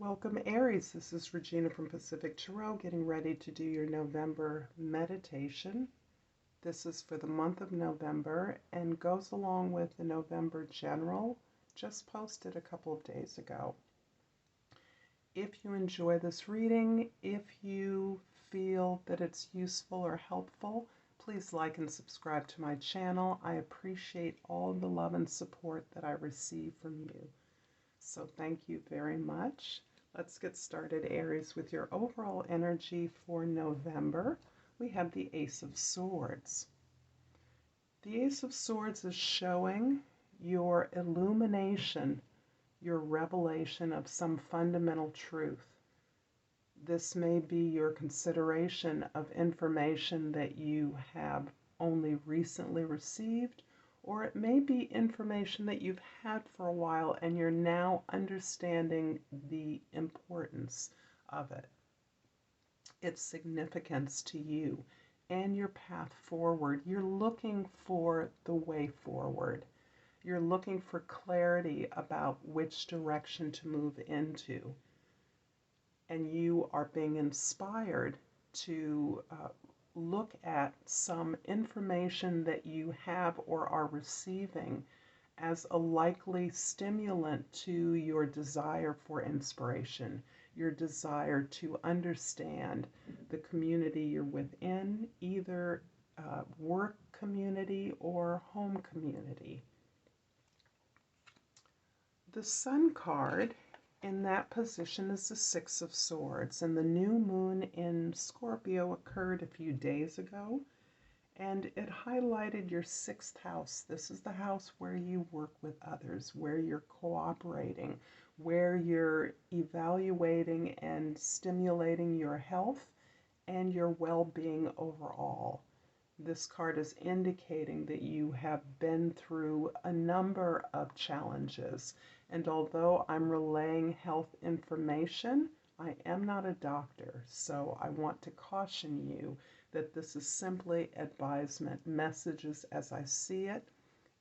Welcome, Aries. This is Regina from Pacific Tarot, getting ready to do your November meditation. This is for the month of November and goes along with the November General, just posted a couple of days ago. If you enjoy this reading, if you feel that it's useful or helpful, please like and subscribe to my channel. I appreciate all the love and support that I receive from you. So thank you very much. Let's get started, Aries, with your overall energy for November. We have the Ace of Swords. The Ace of Swords is showing your illumination, your revelation of some fundamental truth. This may be your consideration of information that you have only recently received, or it may be information that you've had for a while and you're now understanding the importance of it, its significance to you, and your path forward. You're looking for the way forward. You're looking for clarity about which direction to move into. And you are being inspired to look at some information that you have or are receiving as a likely stimulant to your desire for inspiration, your desire to understand the community you're within, either work community or home community. The Sun card in that position is the Six of Swords, and the new moon in Scorpio occurred a few days ago, and it highlighted your sixth house. This is the house where you work with others, where you're cooperating, where you're evaluating and stimulating your health and your well-being overall. This card is indicating that you have been through a number of challenges. And although I'm relaying health information, I am not a doctor. So I want to caution you that this is simply advisement, messages as I see it,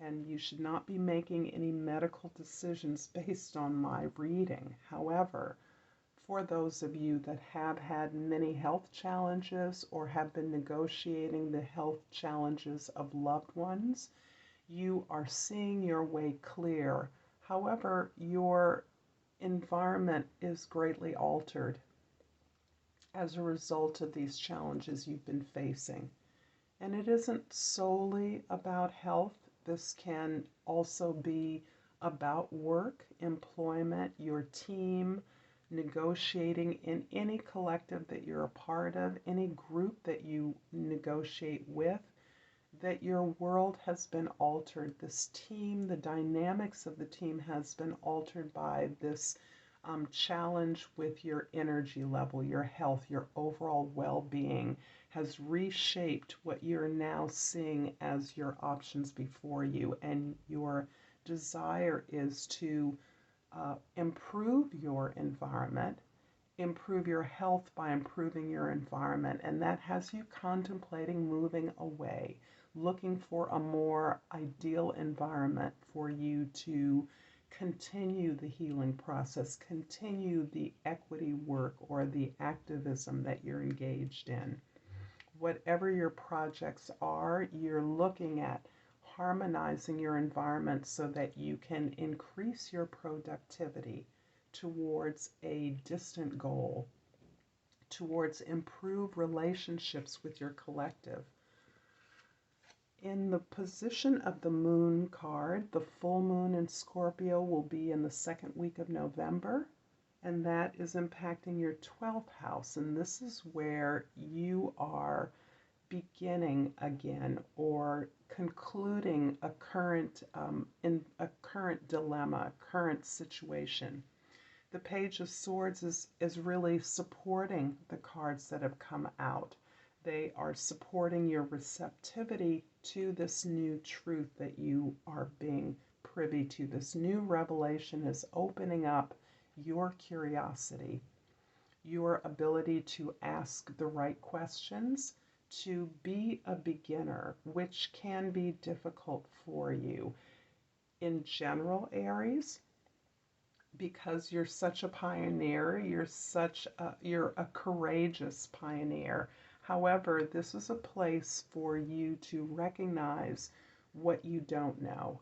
and you should not be making any medical decisions based on my reading. However, for those of you that have had many health challenges or have been negotiating the health challenges of loved ones, you are seeing your way clear. However, your environment is greatly altered as a result of these challenges you've been facing. And it isn't solely about health. This can also be about work, employment, your team, negotiating in any collective that you're a part of, any group that you negotiate with, that your world has been altered. This team, the dynamics of the team has been altered by this challenge with your energy level, your health, your overall well-being has reshaped what you're now seeing as your options before you, and your desire is to improve your environment, improve your health by improving your environment, and that has you contemplating moving away, looking for a more ideal environment for you to continue the healing process, continue the equity work or the activism that you're engaged in. Whatever your projects are, you're looking at harmonizing your environment so that you can increase your productivity towards a distant goal, towards improved relationships with your collective. In the position of the Moon card, the full moon in Scorpio will be in the second week of November, and that is impacting your 12th house. And this is where you are beginning again or concluding a current dilemma, a current situation. The Page of Swords is really supporting the cards that have come out. They are supporting your receptivity to this new truth that you are being privy to. This new revelation is opening up your curiosity, your ability to ask the right questions, to be a beginner, which can be difficult for you. In general, Aries, because you're such a pioneer, you're a courageous pioneer. However, this is a place for you to recognize what you don't know.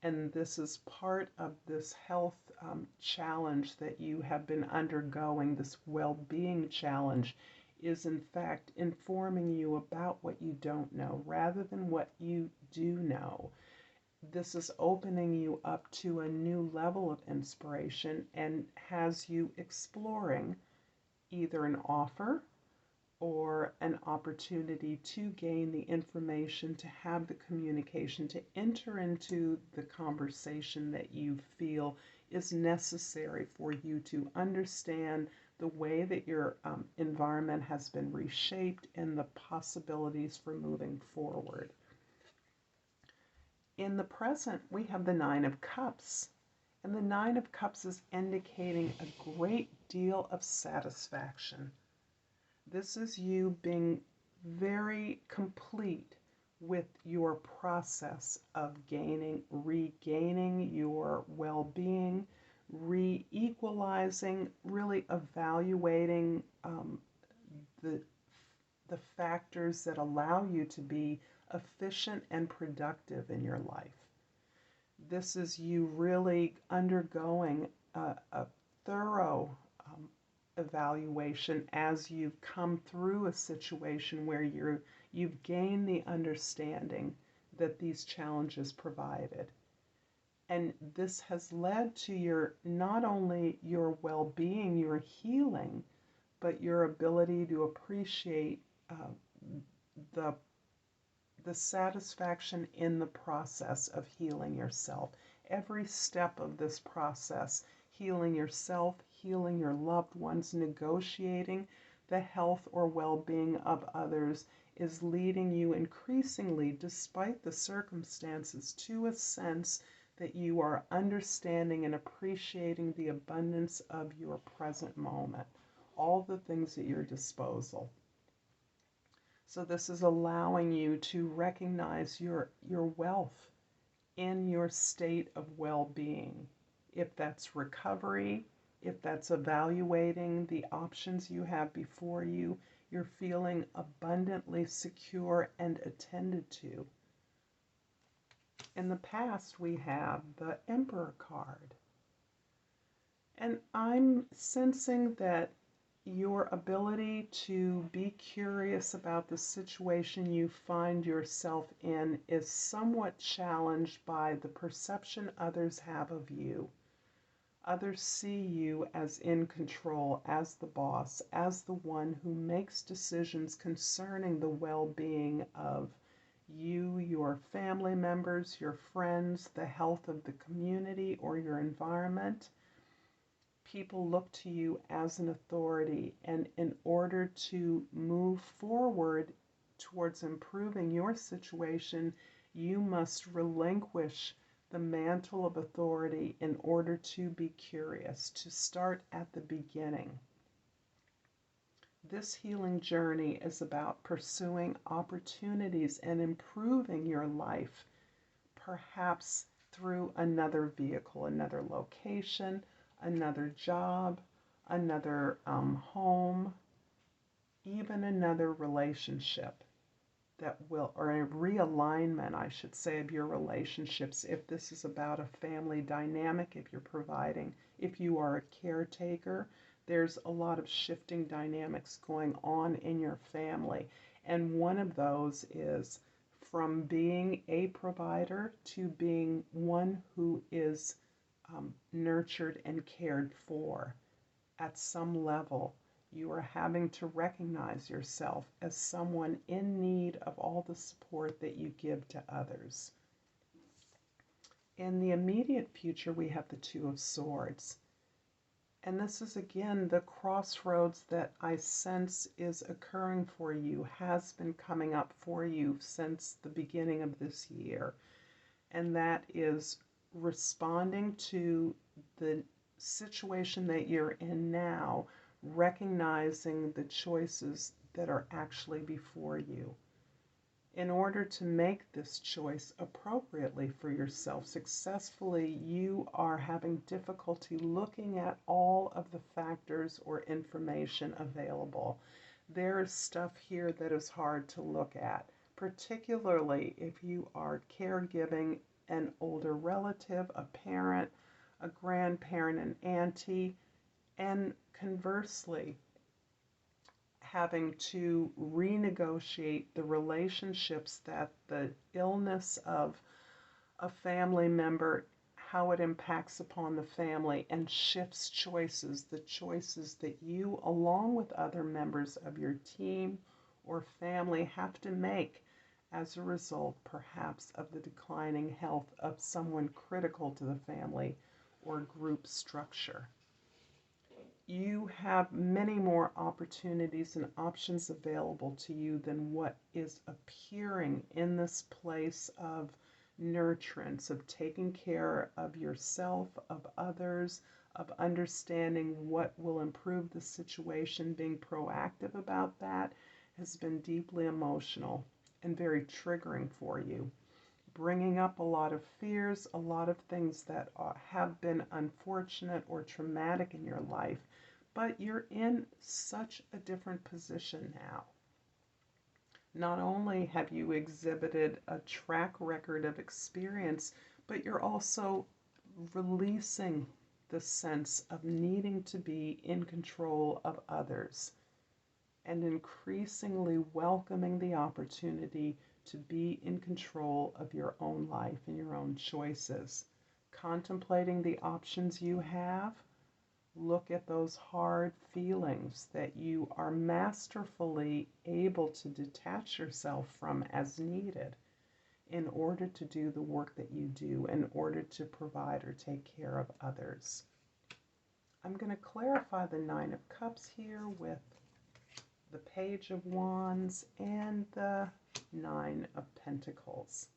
And this is part of this health challenge that you have been undergoing, this well-being challenge, is in fact informing you about what you don't know rather than what you do know. This is opening you up to a new level of inspiration and has you exploring either an offer or an opportunity to gain the information, to have the communication, to enter into the conversation that you feel is necessary for you to understand the way that your environment has been reshaped and the possibilities for moving forward. In the present, we have the Nine of Cups, and the Nine of Cups is indicating a great deal of satisfaction. This is you being very complete with your process of regaining your well-being, re-equalizing, really evaluating the factors that allow you to be efficient and productive in your life. This is you really undergoing a thorough evaluation as you've come through a situation where you've gained the understanding that these challenges provided. And this has led to your not only your well-being, your healing, but your ability to appreciate the satisfaction in the process of healing yourself. Every step of this process, healing yourself, healing your loved ones, negotiating the health or well-being of others, is leading you increasingly, despite the circumstances, to a sense that you are understanding and appreciating the abundance of your present moment, all the things at your disposal. So this is allowing you to recognize your wealth in your state of well-being. If that's recovery, if that's evaluating the options you have before you, you're feeling abundantly secure and attended to. In the past, we have the Emperor card. And I'm sensing that your ability to be curious about the situation you find yourself in is somewhat challenged by the perception others have of you. Others see you as in control, as the boss, as the one who makes decisions concerning the well-being of you, your family members, your friends, the health of the community or your environment. People look to you as an authority, and in order to move forward towards improving your situation, you must relinquish the mantle of authority in order to be curious, to start at the beginning. This healing journey is about pursuing opportunities and improving your life, perhaps through another vehicle, another location, another job, another home, even another relationship that will, or a realignment, I should say, of your relationships. If this is about a family dynamic, if you're providing, if you are a caretaker, there's a lot of shifting dynamics going on in your family. And one of those is from being a provider to being one who is nurtured and cared for. At some level, you are having to recognize yourself as someone in need of all the support that you give to others. In the immediate future, we have the Two of Swords. And this is, again, the crossroads that I sense is occurring for you, has been coming up for you since the beginning of this year. And that is responding to the situation that you're in now, recognizing the choices that are actually before you. In order to make this choice appropriately for yourself successfully, you are having difficulty looking at all of the factors or information available. There is stuff here that is hard to look at, particularly if you are caregiving an older relative, a parent, a grandparent, an auntie, and conversely, having to renegotiate the relationships that the illness of a family member, how it impacts upon the family and shifts choices, the choices that you, along with other members of your team or family, have to make as a result, perhaps, of the declining health of someone critical to the family or group structure. You have many more opportunities and options available to you than what is appearing in this place of nurturance, of taking care of yourself, of others, of understanding what will improve the situation. Being proactive about that has been deeply emotional and very triggering for you, bringing up a lot of fears, a lot of things that have been unfortunate or traumatic in your life, but you're in such a different position now. Not only have you exhibited a track record of experience, but you're also releasing the sense of needing to be in control of others and increasingly welcoming the opportunity to be in control of your own life and your own choices. Contemplating the options you have, look at those hard feelings that you are masterfully able to detach yourself from as needed in order to do the work that you do, in order to provide or take care of others. I'm going to clarify the Nine of Cups here with the Page of Wands and the Nine of Pentacles.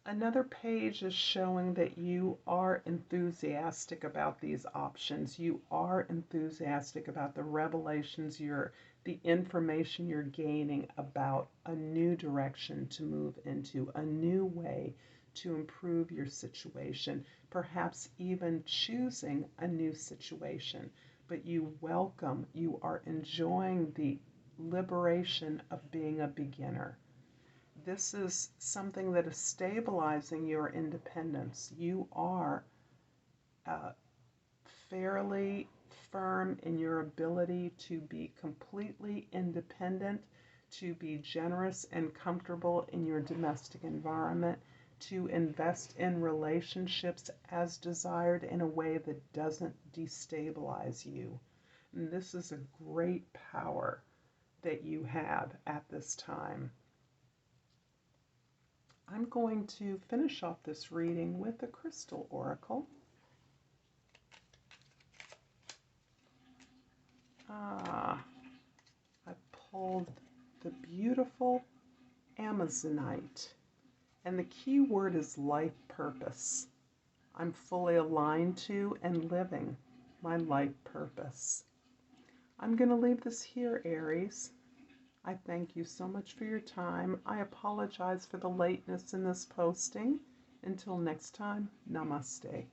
Another page is showing that you are enthusiastic about these options. You are enthusiastic about the revelations, the information you're gaining about a new direction to move into, a new way to improve your situation, perhaps even choosing a new situation. But you are enjoying the liberation of being a beginner. This is something that is stabilizing your independence. You are fairly firm in your ability to be completely independent, to be generous and comfortable in your domestic environment, to invest in relationships as desired in a way that doesn't destabilize you. And this is a great power that you have at this time. I'm going to finish off this reading with a crystal oracle. I pulled the beautiful Amazonite, and the key word is life purpose. I'm fully aligned to and living my life purpose. I'm going to leave this here, Aries. I thank you so much for your time. I apologize for the lateness in this posting. Until next time, namaste.